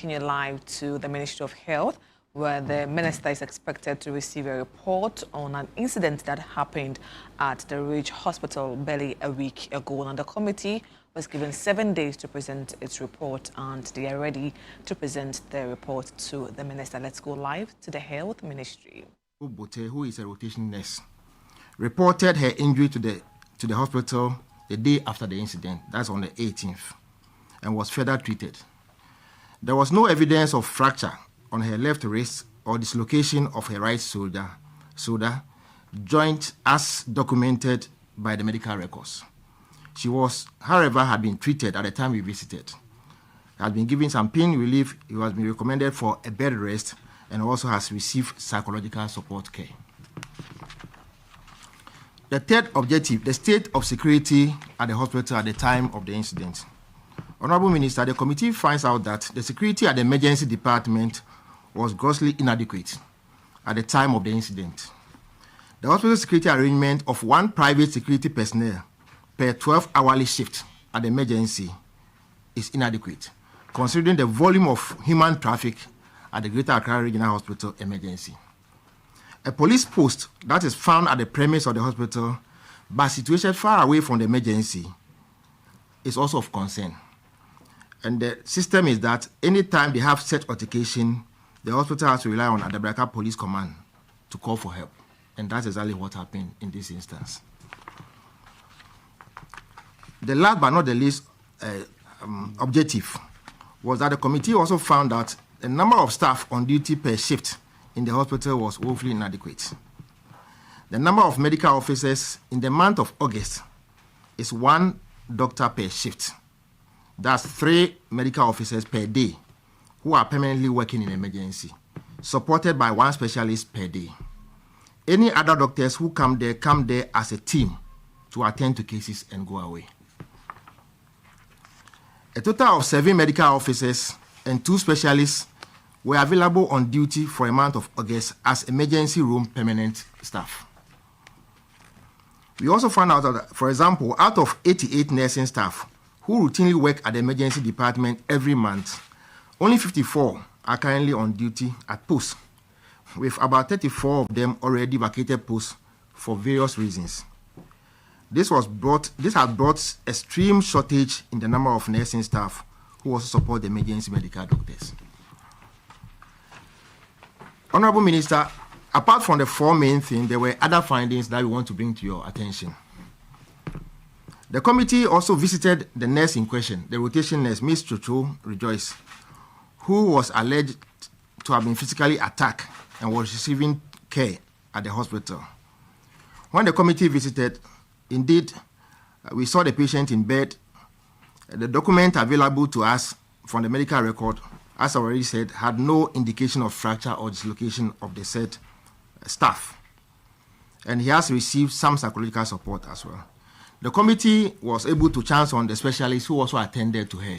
taking you live to the Ministry of Health, where the minister is expected to receive a report on an incident that happened at the Ridge Hospital barely a week ago. And the committee was given 7 days to present its report, and they are ready to present the report to the minister. Let's go live to the Health Ministry. Who is a rotation nurse, reported her injury to the hospital the day after the incident, that's on the 18th, and was further treated. There was no evidence of fracture on her left wrist or dislocation of her right shoulder joint as documented by the medical records. She was, however, had been treated at the time we visited. Had been given some pain relief. He has been recommended for a bed rest and also has received psychological support care. The third objective, the state of security at the hospital at the time of the incident. Honorable Minister, the committee finds out that the security at the emergency department was grossly inadequate at the time of the incident. The hospital security arrangement of one private security personnel per 12-hourly shift at the emergency is inadequate, considering the volume of human traffic at the Greater Accra Regional Hospital emergency. A police post that is found at the premise of the hospital, but situated far away from the emergency, is also of concern. And the system is that anytime they have such altercation, the hospital has to rely on Adabraka Police Command to call for help. And that's exactly what happened in this instance. The last but not the least objective was that the committee also found that the number of staff on duty per shift in the hospital was woefully inadequate. The number of medical officers in the month of August is 1 doctor per shift. That's 3 medical officers per day who are permanently working in emergency, supported by 1 specialist per day. Any other doctors who come there as a team to attend to cases and go away. A total of 7 medical officers and 2 specialists were available on duty for a month of August as emergency room permanent staff. We also found out that, for example, out of 88 nursing staff who routinely work at the emergency department every month, only 54 are currently on duty at posts, with about 34 of them already vacated posts for various reasons. This has brought extreme shortage in the number of nursing staff who also support the emergency medical doctors. Honorable Minister, apart from the 4 main things, there were other findings that we want to bring to your attention. The committee also visited the nurse in question, the rotation nurse, Ms. Chocho Rejoice, who was alleged to have been physically attacked and was receiving care at the hospital. When the committee visited, indeed, we saw the patient in bed. The document available to us from the medical record, as I already said, had no indication of fracture or dislocation of the said staff. And he has received some psychological support as well. The committee was able to chance on the specialist who also attended to her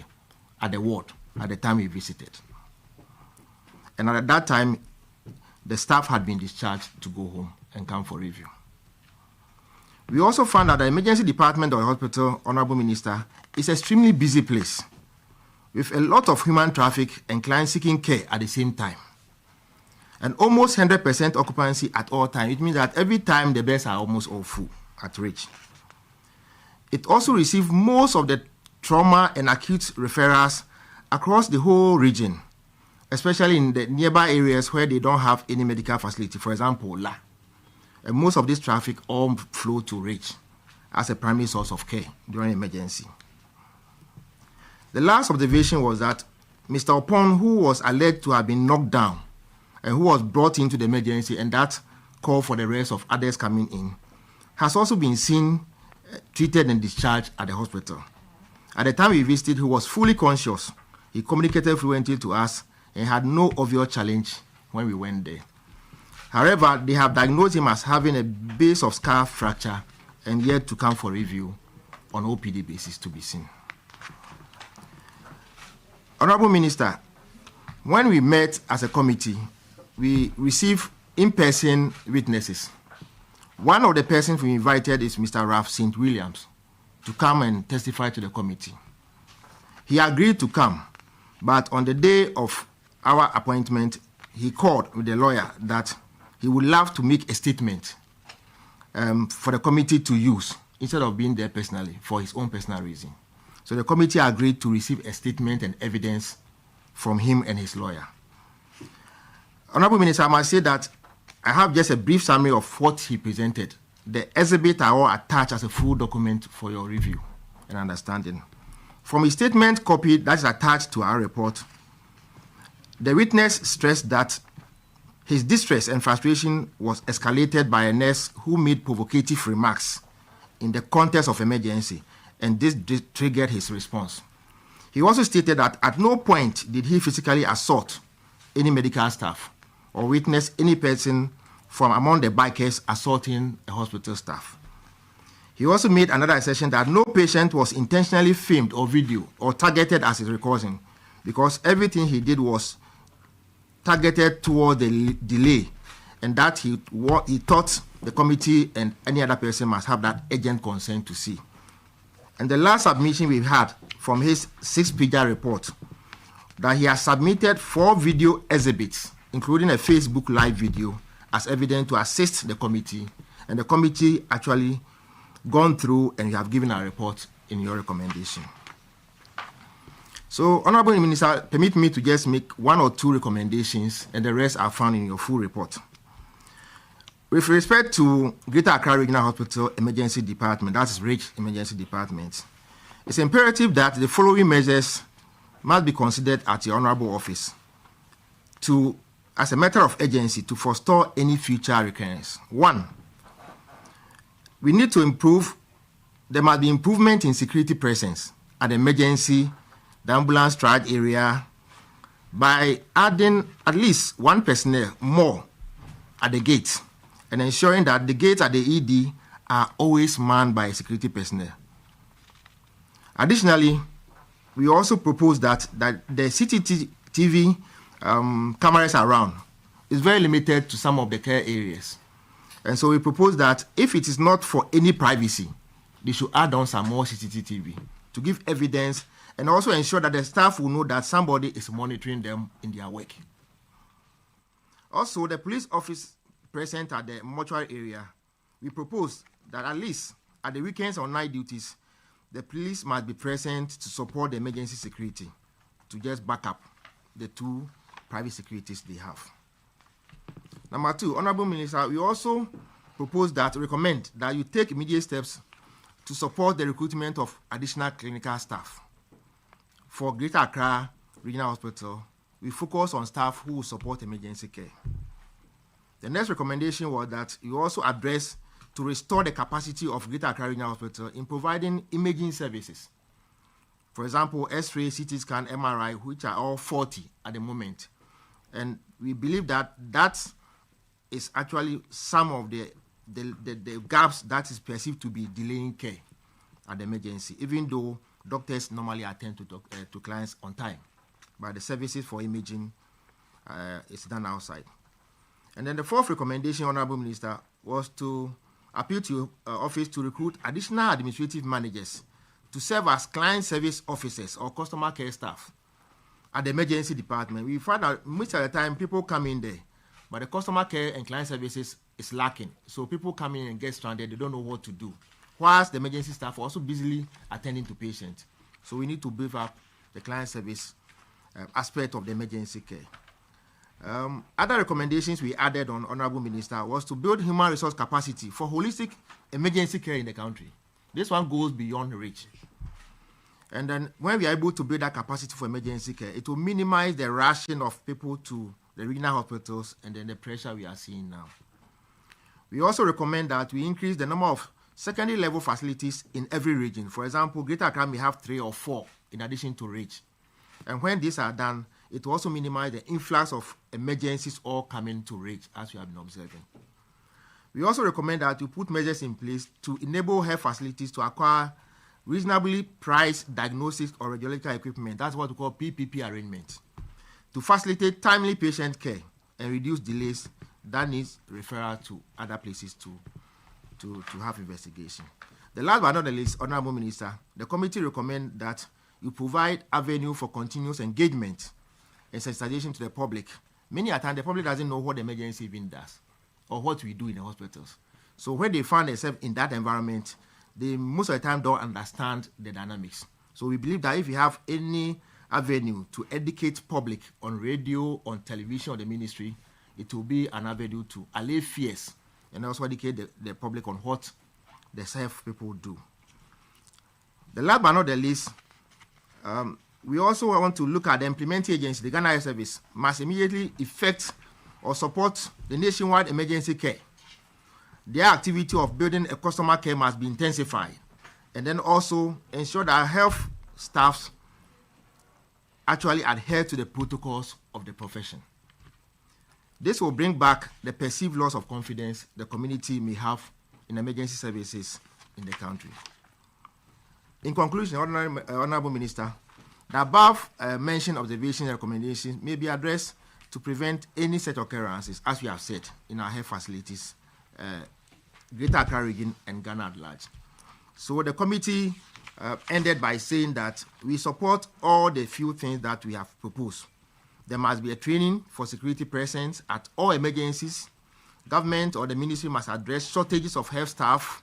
at the ward at the time we visited. And at that time, the staff had been discharged to go home and come for review. We also found that the emergency department of the hospital, Honorable Minister, is an extremely busy place with a lot of human traffic and clients seeking care at the same time. And almost 100% occupancy at all times. It means that every time the beds are almost all full at Ridge. It also received most of the trauma and acute referrals across the whole region, especially in the nearby areas where they don't have any medical facility, for example, La. And most of this traffic all flow to Ridge as a primary source of care during emergency. The last observation was that Mr. Opon, who was alleged to have been knocked down and who was brought into the emergency, and that called for the rest of others coming in, has also been seen, treated and discharged at the hospital. At the time we visited, he was fully conscious. He communicated fluently to us and had no obvious challenge when we went there. However, they have diagnosed him as having a base of skull fracture and yet to come for review on OPD basis to be seen. Honorable Minister, when we met as a committee, we received in-person witnesses. One of the persons we invited is Mr. Ralph St. Williams to come and testify to the committee. He agreed to come, But on the day of our appointment, he called with the lawyer that he would love to make a statement for the committee to use instead of being there personally for his own personal reason. So the committee agreed to receive a statement and evidence from him and his lawyer. Honorable Minister, I must say that I have just a brief summary of what he presented. The exhibits are all attached as a full document for your review and understanding. From his statement copy that is attached to our report, the witness stressed that his distress and frustration was escalated by a nurse who made provocative remarks in the context of emergency, and this triggered his response. He also stated that at no point did he physically assault any medical staff or witness any person from among the bikers assaulting a hospital staff. He also made another assertion that no patient was intentionally filmed or videoed or targeted as his recording, because everything he did was targeted toward the delay, and that he thought the committee and any other person must have that urgent concern to see. And the last submission we've had from his 6-pager report, that he has submitted 4 video exhibits, including a Facebook live video, as evidence to assist the committee, and the committee actually gone through and you have given a report in your recommendation. So, Honorable Minister, permit me to just make 1 or 2 recommendations, and the rest are found in your full report. With respect to Greater Accra Regional Hospital Emergency Department, that's RICH Emergency Department, it's imperative that the following measures must be considered at your Honorable Office to, as a matter of urgency, to forestall any future recurrence. 1, we need to improve, there must be improvement in security presence at the emergency, the ambulance triage area, by adding at least 1 personnel more at the gate and ensuring that the gates at the ED are always manned by security personnel. Additionally, we also propose that the CCTV cameras around is very limited to some of the care areas. And so we propose that if it is not for any privacy, they should add on some more CCTV to give evidence and also ensure that the staff will know that somebody is monitoring them in their work. Also, the police office present at the mortuary area, we propose that at least at the weekends or night duties, the police must be present to support the emergency security, to just back up the 2 private securities they have. Number 2, Honorable Minister, we also recommend that you take immediate steps to support the recruitment of additional clinical staff. For Greater Accra Regional Hospital, we focus on staff who will support emergency care. The next recommendation was that you also address to restore the capacity of Greater Accra Regional Hospital in providing imaging services. For example, X-ray, CT scan, MRI, which are all 40 at the moment. And we believe that that is actually some of the gaps that is perceived to be delaying care at the emergency, even though doctors normally attend to clients on time. But the services for imaging is done outside. And then the 4th recommendation, Honorable Minister, was to appeal to your office to recruit additional administrative managers to serve as client service officers or customer care staff at the emergency department. We find that most of the time people come in there, but the customer care and client services is lacking. So people come in and get stranded, they don't know what to do. Whilst the emergency staff are also busily attending to patients. So we need to beef up the client service aspect of the emergency care. Other recommendations we added on, Honorable Minister, was to build human resource capacity for holistic emergency care in the country. This one goes beyond reach. And then when we are able to build that capacity for emergency care, it will minimize the rushing of people to the regional hospitals and then the pressure we are seeing now. We also recommend that we increase the number of secondary level facilities in every region. For example, Greater Accra may have 3 or 4 in addition to reach. And when these are done, it will also minimize the influx of emergencies all coming to reach, as we have been observing. We also recommend that we put measures in place to enable health facilities to acquire reasonably priced diagnosis or radiological equipment. That's what we call PPP arrangement, to facilitate timely patient care and reduce delays that needs referral to other places to have investigation. The last but not the least, Honorable Minister, the committee recommend that you provide avenue for continuous engagement and sensitization to the public. Many a time, the public doesn't know what the emergency even does or what we do in the hospitals. So when they find themselves in that environment, they most of the time don't understand the dynamics. So we believe that if you have any avenue to educate public on radio, on television, or the ministry, it will be an avenue to allay fears and also educate the public on what the self people do. The last but not the least, we also want to look at the implementing agency, the Ghana Health Service, must immediately effect or support the nationwide emergency care. Their activity of building a customer care must be intensified, and then also ensure that health staffs actually adhere to the protocols of the profession. This will bring back the perceived loss of confidence the community may have in emergency services in the country. In conclusion, Honorable Minister, the above mentioned observations and recommendations may be addressed to prevent any such occurrences, as we have said, in our health facilities, Greater Accra region and Ghana at large. So the committee ended by saying that we support all the few things that we have proposed. There must be a training for security presence at all emergencies. Government or the ministry must address shortages of health staff,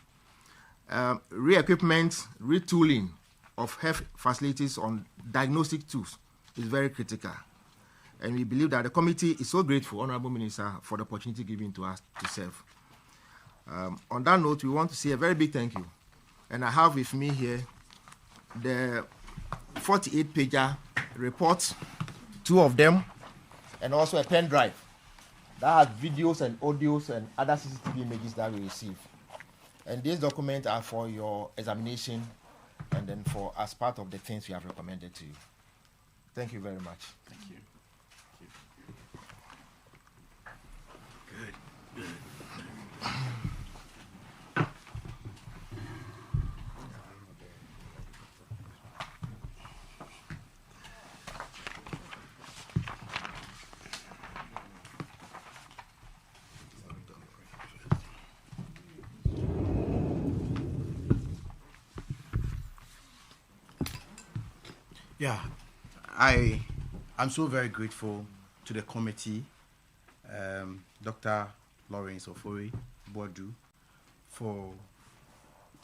re-equipment, retooling of health facilities on diagnostic tools is very critical. And we believe that the committee is so grateful, Honorable Minister, for the opportunity given to us to serve. On that note, we want to say a very big thank you. And I have with me here the 48-pager reports, 2 of them, and also a pen drive that has videos and audios and other CCTV images that we receive. And these documents are for your examination and then for as part of the things we have recommended to you. Thank you very much. Thank you. Good. Yeah, I'm so very grateful to the committee, Dr. Lawrence Ofori Boadu, for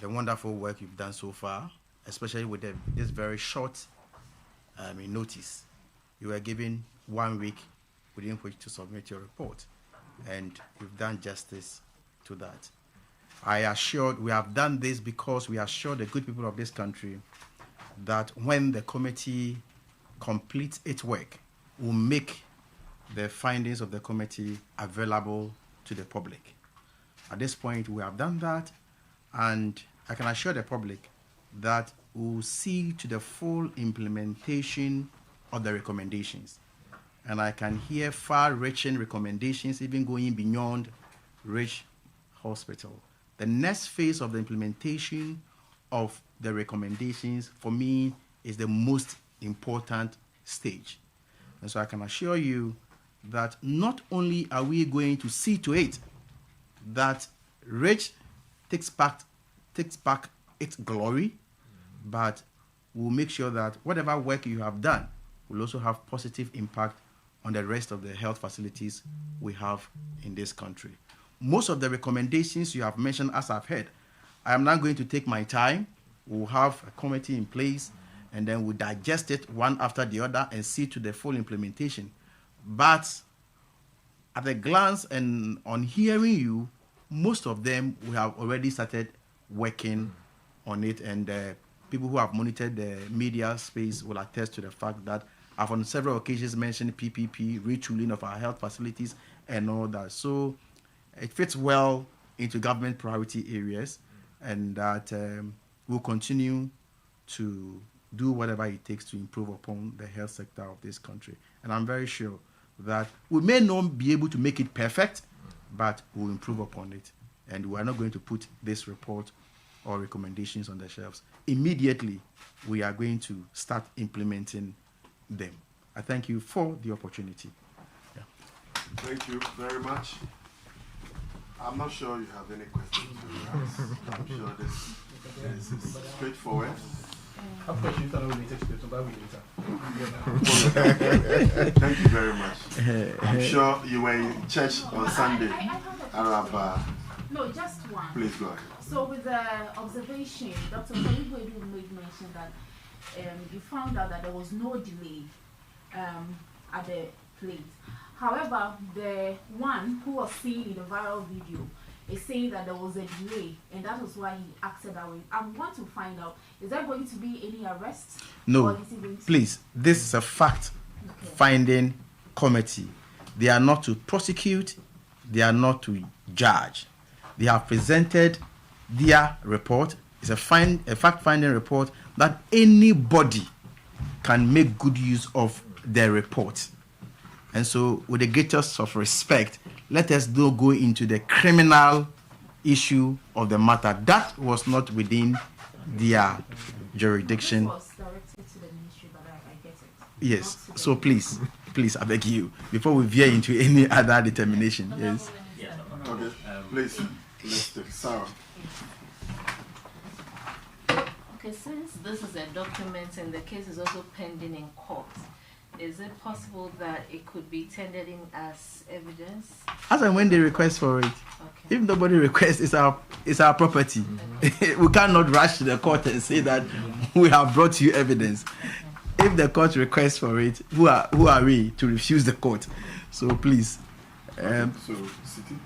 the wonderful work you've done so far, especially with this very short notice. You were given 1 week within which to submit your report, and you've done justice to that. We have done this because we assured the good people of this country that when the committee completes its work, we'll make the findings of the committee available to the public. At this point, we have done that, and I can assure the public that we'll see to the full implementation of the recommendations. And I can hear far-reaching recommendations even going beyond Rich Hospital. The next phase of the implementation of the recommendations, for me, is the most important stage. And so I can assure you that not only are we going to see to it that Rich takes back its glory, but we'll make sure that whatever work you have done will also have positive impact on the rest of the health facilities we have in this country. Most of the recommendations you have mentioned, as I've heard, I am now going to take my time. We'll have a committee in place, and then we'll digest it one after the other and see to the full implementation. But at a glance and on hearing you, most of them we have already started working on it, and people who have monitored the media space will attest to the fact that I've on several occasions mentioned PPP, retooling of our health facilities, and all that. So it fits well into government priority areas, and that we'll continue to do whatever it takes to improve upon the health sector of this country. And I'm very sure that we may not be able to make it perfect, but we'll improve upon it. And we are not going to put this report or recommendations on the shelves. Immediately, we are going to start implementing them. I thank you for the opportunity. Yeah. Thank you very much. I'm not sure you have any questions. I'm sure this is straightforward. Of course, you can related to the Tobago Thank you very much. I'm sure you were in church on Sunday. No, just one. Please go ahead. So with the observation, Dr. Kalibu made mention that you found out that there was no delay at the plate. However, the one who was seen in the viral video is saying that there was a delay, and that was why he acted that way. I want to find out, is there going to be any arrests? No, please, this is a fact-finding committee. They are not to prosecute, they are not to judge. They have presented their report. It's a fact-finding report that anybody can make good use of their report. And so, with the greatest of respect, let us not go into the criminal issue of the matter. That was not within their jurisdiction. This was directed to the ministry, but I get it. Yes. So please, I beg you, before we veer into any other determination. Yes. Okay. Please, let's take Sarah. Okay, since this is a document and the case is also pending in court, is it possible that it could be tendered in as evidence? As and when they request for it. Okay. If nobody requests, it's our property. We cannot rush to the court and say that we have brought you evidence. If the court requests for it, who are we to refuse the court? So please. So, City?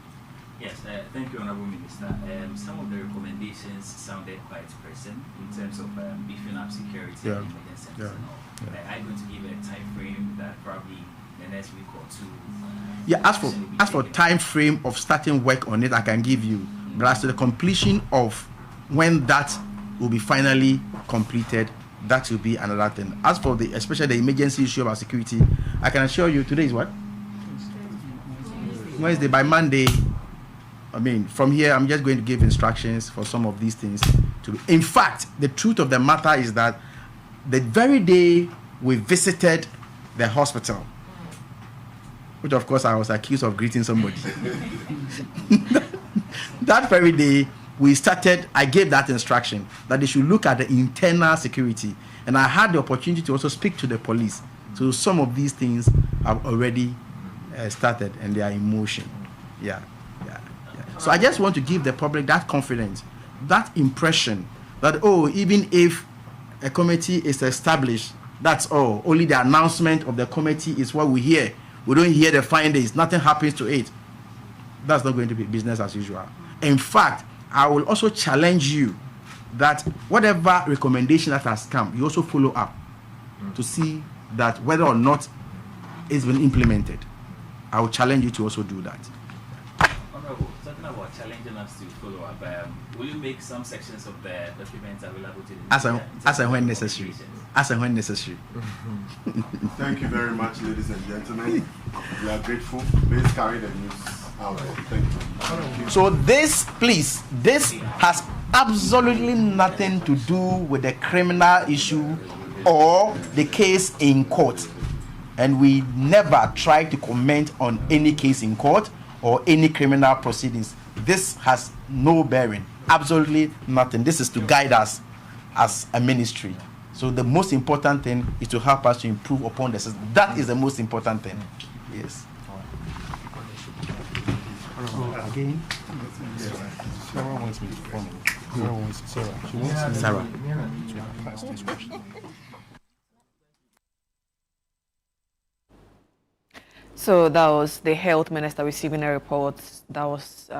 Yes, thank you, Honorable Minister. Some of the recommendations sounded quite present in terms of beefing up security and emergency centers and all. I'm going to give a time frame that probably the next week or two. As for time frame of starting work on it, I can give you. But as to the completion of when that will be finally completed, that will be another thing. As for especially the emergency issue about security, I can assure you today is what? Wednesday. By Monday. I mean, from here, I'm just going to give instructions for some of these things. In fact, the truth of the matter is that the very day we visited the hospital, which of course I was accused of greeting somebody, that very day I gave that instruction that they should look at the internal security. And I had the opportunity to also speak to the police. So some of these things have already started and they are in motion. Yeah. So I just want to give the public that confidence, that impression that, even if a committee is established, that's all. Only the announcement of the committee is what we hear. We don't hear the findings. Nothing happens to it. That's not going to be business as usual. In fact, I will also challenge you that whatever recommendation that has come, you also follow up to see that whether or not it's been implemented. I will challenge you to also do that. Honorable, talking about challenging us to follow up, will you make some sections of the documents available to the as and when necessary? As and when necessary. Thank you very much, ladies and gentlemen. We are grateful. Please carry the news out. Thank you. So this has absolutely nothing to do with the criminal issue or the case in court. And we never try to comment on any case in court or any criminal proceedings. This has no bearing, absolutely nothing. This is to guide us as a ministry. So the most important thing is to help us to improve upon the system. That is the most important thing. Yes. Again? Sarah wants me to follow. Sarah wants Sarah. She wants me Sarah. to pass this question. So that was the health minister receiving a report that was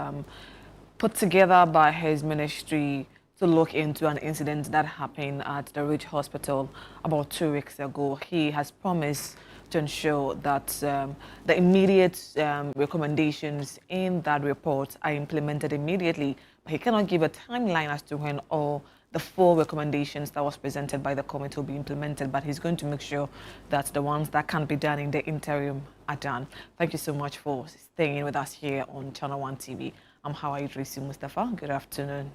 put together by his ministry to look into an incident that happened at the Ridge Hospital about 2 weeks ago. He has promised to ensure that the immediate recommendations in that report are implemented immediately. But he cannot give a timeline as to when all the 4 recommendations that was presented by the committee will be implemented, but he's going to make sure that the ones that can be done in the interim are done. Thank you so much for staying with us here on Channel 1 TV. I'm Hawa Idrisi Mustafa. Good afternoon.